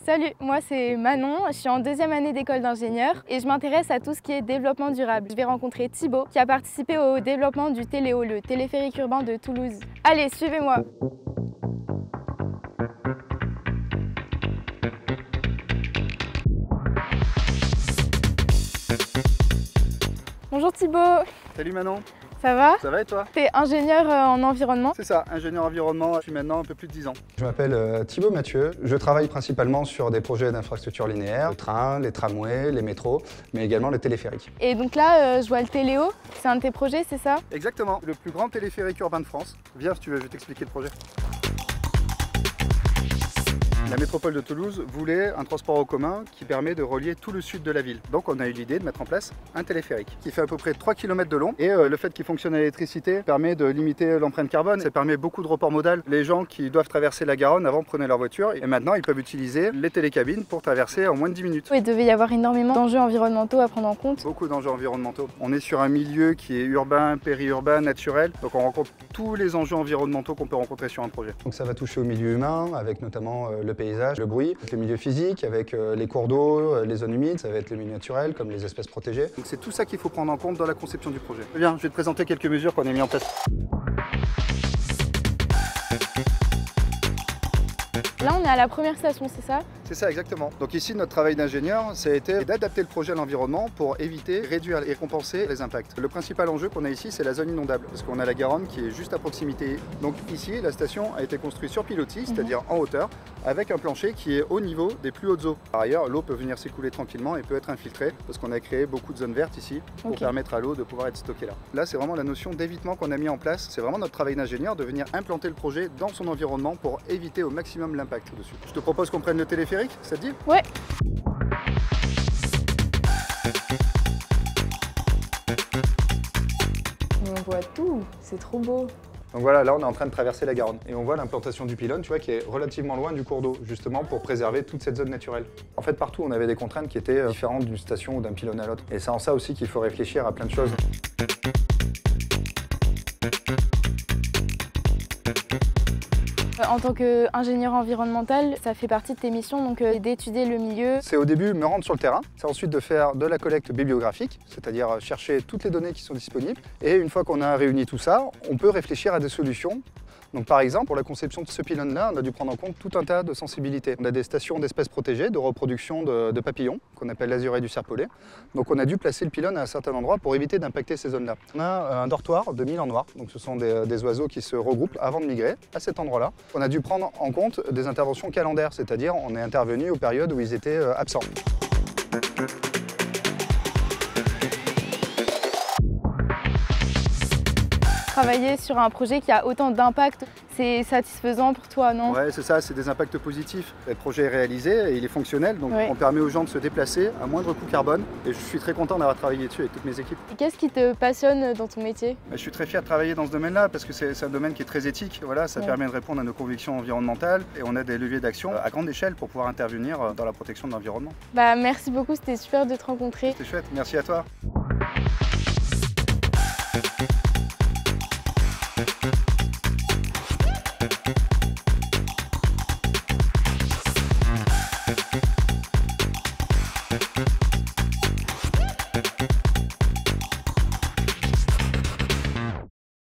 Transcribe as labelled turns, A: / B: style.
A: Salut, moi c'est Manon, je suis en deuxième année d'école d'ingénieur et je m'intéresse à tout ce qui est développement durable. Je vais rencontrer Thibaut qui a participé au développement du Téléo, le téléphérique urbain de Toulouse. Allez, suivez-moi. Bonjour Thibaut.
B: Salut Manon.
A: Ça va?
B: Ça va et toi?
A: T'es ingénieur en environnement?
B: C'est ça, ingénieur environnement depuis maintenant un peu plus de 10 ans.
C: Je m'appelle Thibaut Mathieu, je travaille principalement sur des projets d'infrastructures linéaires, le train, les tramways, les métros, mais également les téléphériques.
A: Et donc là, je vois le Téléo, c'est un de tes projets, c'est ça?
B: Exactement, le plus grand téléphérique urbain de France. Viens si tu veux, je vais t'expliquer le projet. La métropole de Toulouse voulait un transport en commun qui permet de relier tout le sud de la ville. Donc on a eu l'idée de mettre en place un téléphérique qui fait à peu près 3 km de long et le fait qu'il fonctionne à l'électricité permet de limiter l'empreinte carbone. Ça permet beaucoup de report modal. Les gens qui doivent traverser la Garonne avant prenaient leur voiture et maintenant ils peuvent utiliser les télécabines pour traverser en moins de 10 minutes.
A: Il devait y avoir énormément d'enjeux environnementaux à prendre en compte.
B: Beaucoup d'enjeux environnementaux. On est sur un milieu qui est urbain, périurbain, naturel. Donc on rencontre tous les enjeux environnementaux qu'on peut rencontrer sur un projet.
C: Donc ça va toucher au milieu humain avec notamment le paysage, le bruit, le milieu physique avec les cours d'eau, les zones humides, ça va être le milieu naturel comme les espèces protégées.
B: Donc c'est tout ça qu'il faut prendre en compte dans la conception du projet. Bien, je vais te présenter quelques mesures qu'on a mis en place.
A: Là, on est à la première station, c'est ça?
B: C'est ça, exactement. Donc ici, notre travail d'ingénieur, ça a été d'adapter le projet à l'environnement pour éviter, réduire et compenser les impacts. Le principal enjeu qu'on a ici, c'est la zone inondable, parce qu'on a la Garonne qui est juste à proximité. Donc ici, la station a été construite sur pilotis, c'est-à-dire en hauteur, avec un plancher qui est au niveau des plus hautes eaux. Par ailleurs, l'eau peut venir s'écouler tranquillement et peut être infiltrée, parce qu'on a créé beaucoup de zones vertes ici, pour permettre à l'eau de pouvoir être stockée là. Là, c'est vraiment la notion d'évitement qu'on a mis en place. C'est vraiment notre travail d'ingénieur de venir implanter le projet dans son environnement pour éviter au maximum l'impact dessus. Je te propose qu'on prenne le téléphérique, ça te dit?
A: Ouais. On voit tout, c'est trop beau.
C: Donc voilà, là on est en train de traverser la Garonne et on voit l'implantation du pylône, tu vois, qui est relativement loin du cours d'eau, justement pour préserver toute cette zone naturelle. En fait, partout on avait des contraintes qui étaient différentes d'une station ou d'un pylône à l'autre. Et c'est en ça aussi qu'il faut réfléchir à plein de choses.
A: En tant qu'ingénieur environnemental, ça fait partie de tes missions, donc d'étudier le milieu.
C: C'est au début me rendre sur le terrain, c'est ensuite de faire de la collecte bibliographique, c'est-à-dire chercher toutes les données qui sont disponibles. Et une fois qu'on a réuni tout ça, on peut réfléchir à des solutions. Donc par exemple, pour la conception de ce pylône-là, on a dû prendre en compte tout un tas de sensibilités. On a des stations d'espèces protégées, de reproduction de papillons, qu'on appelle l'azurée du serpolet. Donc on a dû placer le pylône à un certain endroit pour éviter d'impacter ces zones-là. On a un dortoir de mille en noir, donc ce sont des oiseaux qui se regroupent avant de migrer à cet endroit-là. On a dû prendre en compte des interventions calendaires, c'est-à-dire on est intervenu aux périodes où ils étaient absents.
A: Travailler sur un projet qui a autant d'impact, c'est satisfaisant pour toi, non?
B: Ouais, c'est ça, c'est des impacts positifs. Le projet est réalisé et il est fonctionnel, donc on permet aux gens de se déplacer à moindre coût carbone. Et je suis très content d'avoir travaillé dessus avec toutes mes équipes.
A: Et qu'est-ce qui te passionne dans ton métier?
B: Je suis très fier de travailler dans ce domaine-là parce que c'est un domaine qui est très éthique. Voilà, ça permet de répondre à nos convictions environnementales et on a des leviers d'action à grande échelle pour pouvoir intervenir dans la protection de l'environnement.
A: Merci beaucoup, c'était super de te rencontrer.
B: C'était chouette, merci à toi.